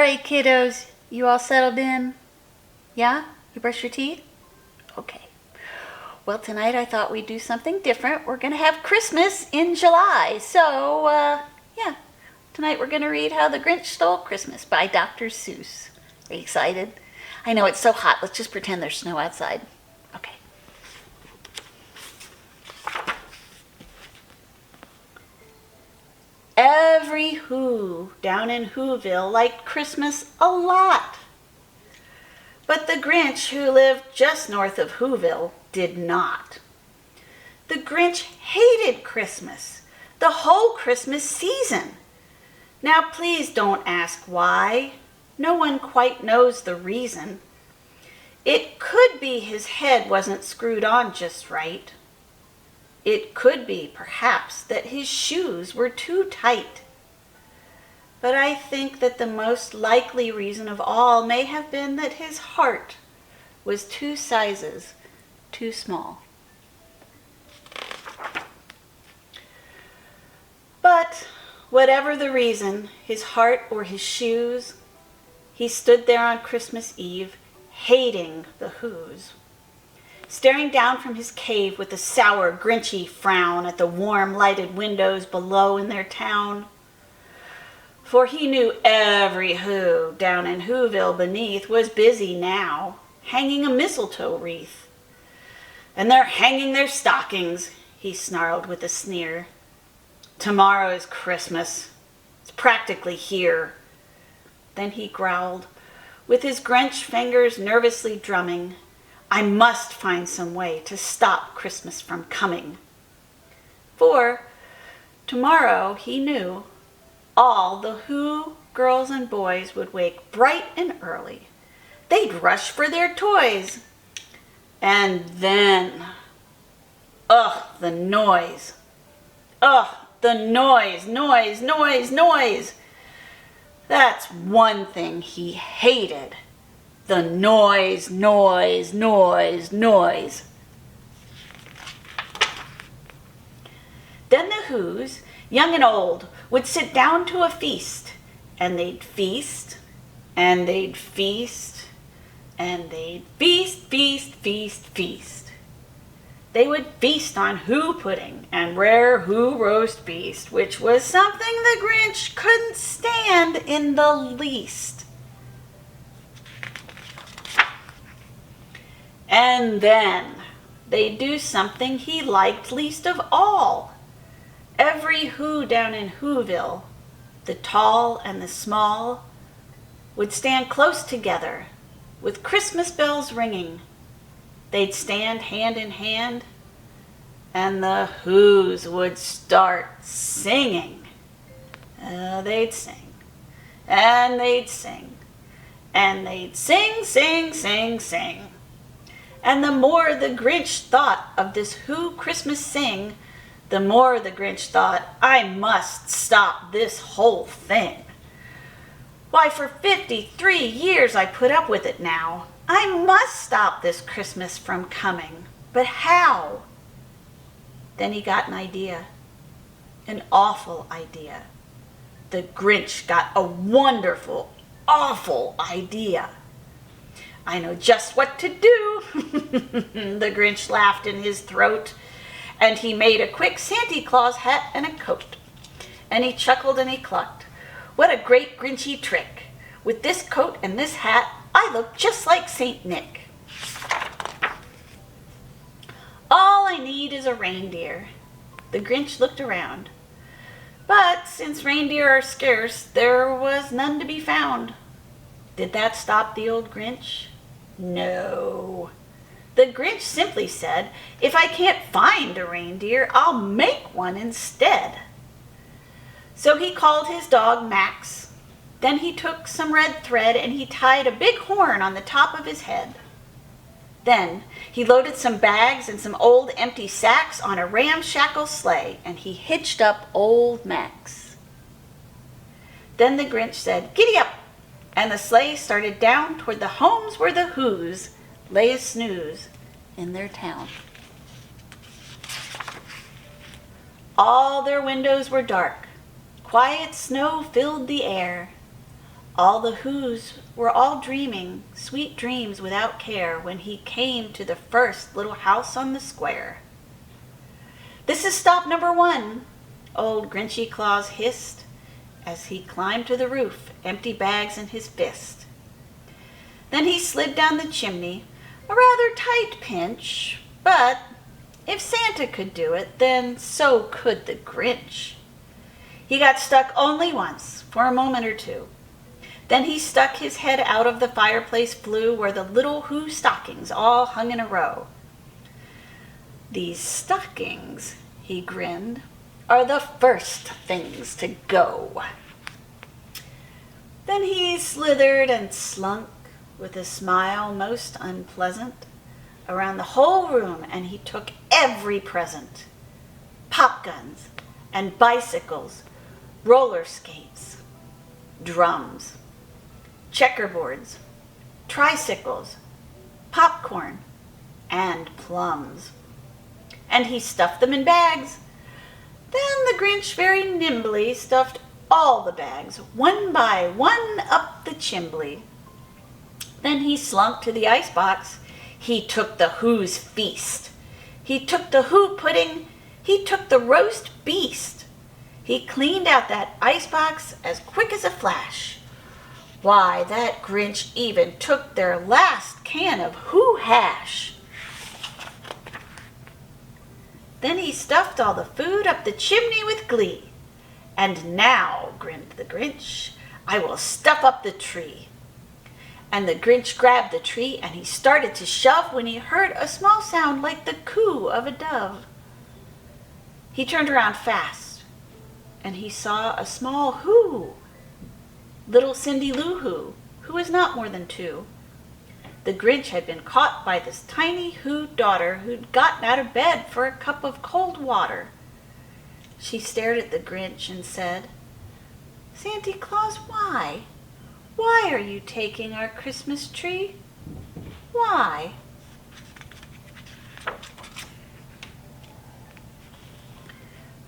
right, kiddos. You all settled in? Yeah? You brushed your teeth? Okay. Well, tonight I thought we'd do something different. We're going to have Christmas in July. So, yeah. Tonight we're going to read How the Grinch Stole Christmas by Dr. Seuss. Are you excited? I know it's so hot. Let's just pretend there's snow outside. Okay. Every Who down in Whoville liked Christmas a lot. But the Grinch, who lived just north of Whoville, did not. The Grinch hated Christmas, the whole Christmas season. Now please don't ask why. No one quite knows the reason. It could be his head wasn't screwed on just right. It could be, perhaps, that his shoes were too tight. But I think that the most likely reason of all may have been that his heart was 2 sizes too small. But whatever the reason, his heart or his shoes, he stood there on Christmas Eve, hating the Whos, staring down from his cave with a sour, Grinchy frown at the warm, lighted windows below in their town. For he knew every Who down in Whoville beneath was busy now, hanging a mistletoe wreath. And they're hanging their stockings, he snarled with a sneer. Tomorrow is Christmas. It's practically here. Then he growled, with his Grinch fingers nervously drumming, I must find some way to stop Christmas from coming. For tomorrow, he knew, all the Who girls and boys would wake bright and early. They'd rush for their toys. And then, the noise. The noise. That's one thing he hated. The noise. Then the Whos, young and old, would sit down to a feast, and they'd feast, and they'd feast, and they'd feast. They would feast on Who pudding and rare Who roast beast, which was something the Grinch couldn't stand in the least. And then they'd do something he liked least of all. Every Who down in Whoville, the tall and the small, would stand close together with Christmas bells ringing. They'd stand hand in hand, and the Whos would start singing. They'd sing, and they'd sing, and they'd sing. And the more the Grinch thought of this Who Christmas sing, the more the Grinch thought, I must stop this whole thing. Why, for 53 years I put up with it now. I must stop this Christmas from coming. But how? Then he got an idea. An awful idea. The Grinch got a wonderful, awful idea. I know just what to do. The Grinch laughed in his throat, and he made a quick Santa Claus hat and a coat. And he chuckled and he clucked. What a great Grinchy trick. With this coat and this hat, I look just like Saint Nick. All I need is a reindeer. The Grinch looked around. But since reindeer are scarce, there was none to be found. Did that stop the old Grinch? No. The Grinch simply said, if I can't find a reindeer, I'll make one instead. So he called his dog Max. Then he took some red thread and he tied a big horn on the top of his head. Then he loaded some bags and some old empty sacks on a ramshackle sleigh, and he hitched up old Max. Then the Grinch said, giddy up, and the sleigh started down toward the homes where the Whos lay a snooze in their town. All their windows were dark. Quiet snow filled the air. All the Whos were all dreaming sweet dreams without care when he came to the first little house on the square. "This is stop number 1, old Grinchy Claus hissed as he climbed to the roof, empty bags in his fist. Then he slid down the chimney, a rather tight pinch, but if Santa could do it, then so could the Grinch. He got stuck only once, for a moment or two. Then he stuck his head out of the fireplace flue where the little Who stockings all hung in a row. "These stockings," he grinned, "are the first things to go." Then he slithered and slunk, with a smile most unpleasant, around the whole room, and he took every present. Pop guns and bicycles, roller skates, drums, checkerboards, tricycles, popcorn, and plums. And he stuffed them in bags. Then the Grinch very nimbly stuffed all the bags, one by one, up the chimbley. Then he slunk to the icebox. He took the Who's feast. He took the Who pudding. He took the roast beast. He cleaned out that icebox as quick as a flash. Why, that Grinch even took their last can of Who hash. Then he stuffed all the food up the chimney with glee. "And now," grinned the Grinch, "I will stuff up the tree." And the Grinch grabbed the tree and he started to shove when he heard a small sound like the coo of a dove. He turned around fast and he saw a small Who, little Cindy Lou who was not more than 2. The Grinch had been caught by this tiny Who daughter who'd gotten out of bed for a cup of cold water. She stared at the Grinch and said, "Santa Claus, why? Why are you taking our Christmas tree? Why?"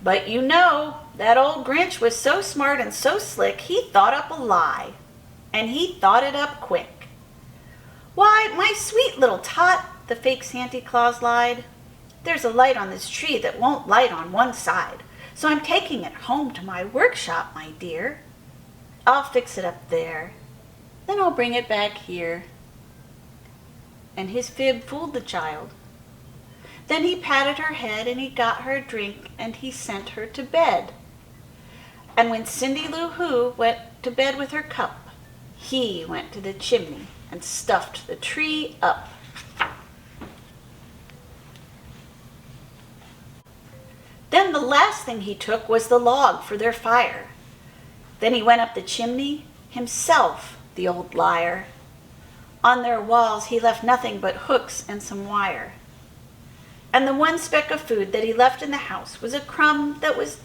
But you know, that old Grinch was so smart and so slick, he thought up a lie. And he thought it up quick. "Why, my sweet little tot," the fake Santa Claus lied, "there's a light on this tree that won't light on one side, so I'm taking it home to my workshop, my dear. I'll fix it up there, then I'll bring it back here." And his fib fooled the child. Then he patted her head and he got her a drink and he sent her to bed. And when Cindy Lou Who went to bed with her cup, he went to the chimney and stuffed the tree up. Then the last thing he took was the log for their fire. Then he went up the chimney himself, the old liar. On their walls he left nothing but hooks and some wire. And the one speck of food that he left in the house was a crumb that was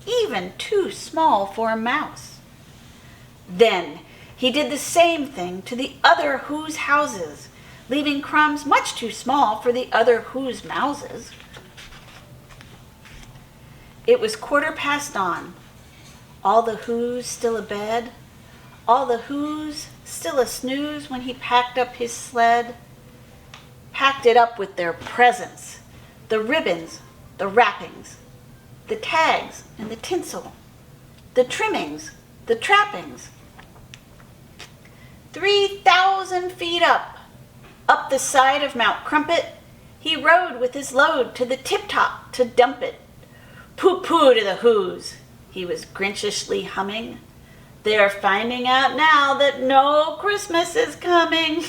even too small for a mouse. Then he did the same thing to the other Who's houses, leaving crumbs much too small for the other Who's mouses. It was 1:15, all the Who's still abed, all the Who's still a snooze when he packed up his sled, packed it up with their presents, the ribbons, the wrappings, the tags and the tinsel, the trimmings, the trappings. 3,000 feet up the side of Mount Crumpet, he rode with his load to the tip-top to dump it. "Pooh-pooh to the Who's," he was Grinchishly humming. "They're finding out now that no Christmas is coming.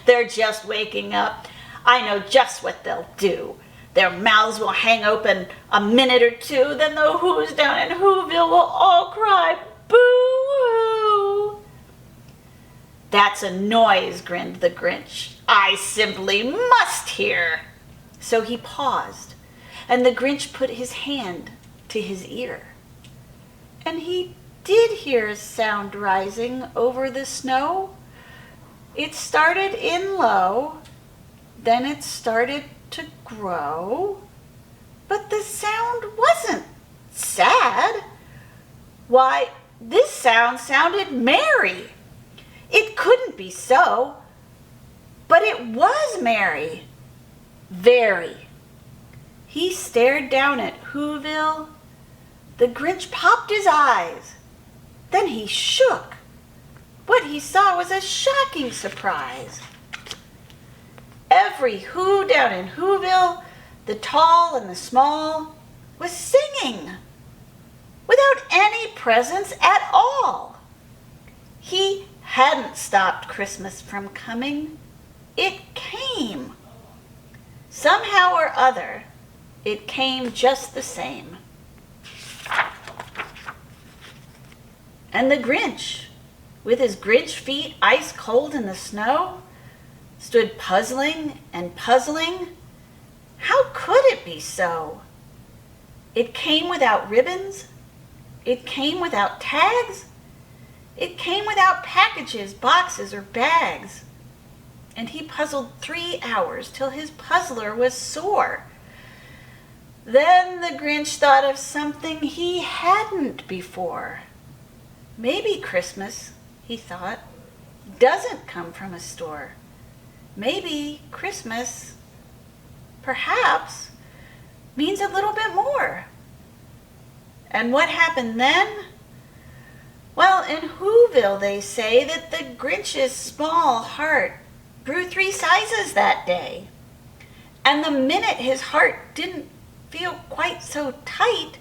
They're just waking up. I know just what they'll do. Their mouths will hang open a minute or two, then the Who's down in Whoville will all cry, boo-hoo." "That's a noise," grinned the Grinch, "I simply must hear." So he paused, and the Grinch put his hand to his ear. And he did hear a sound rising over the snow. It started in low, then it started to grow, but the sound wasn't sad. Why, this sound sounded merry. It couldn't be so, but it was merry. Very. He stared down at Whoville. The Grinch popped his eyes. Then he shook. What he saw was a shocking surprise. Every Who down in Whoville, the tall and the small, was singing without any presents at all. He hadn't stopped Christmas from coming. It came. Somehow or other, it came just the same. And the Grinch, with his Grinch feet ice cold in the snow, stood puzzling and puzzling. How could it be so? It came without ribbons. It came without tags. It came without packages, boxes, or bags. And he puzzled 3 hours till his puzzler was sore. Then the Grinch thought of something he hadn't before. Maybe Christmas, he thought, doesn't come from a store. Maybe Christmas, perhaps, means a little bit more. And what happened then? Well, in Whoville they say that the Grinch's small heart grew 3 sizes that day. And the minute his heart didn't feel quite so tight,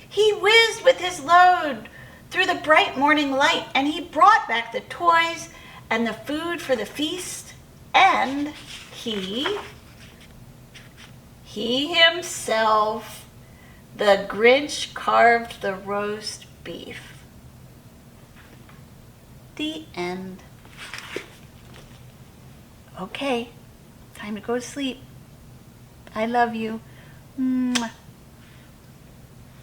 he whizzed with his load through the bright morning light, and he brought back the toys and the food for the feast, and he himself, the Grinch, carved the roast beef. The end. Okay, time to go to sleep. I love you. Mwah.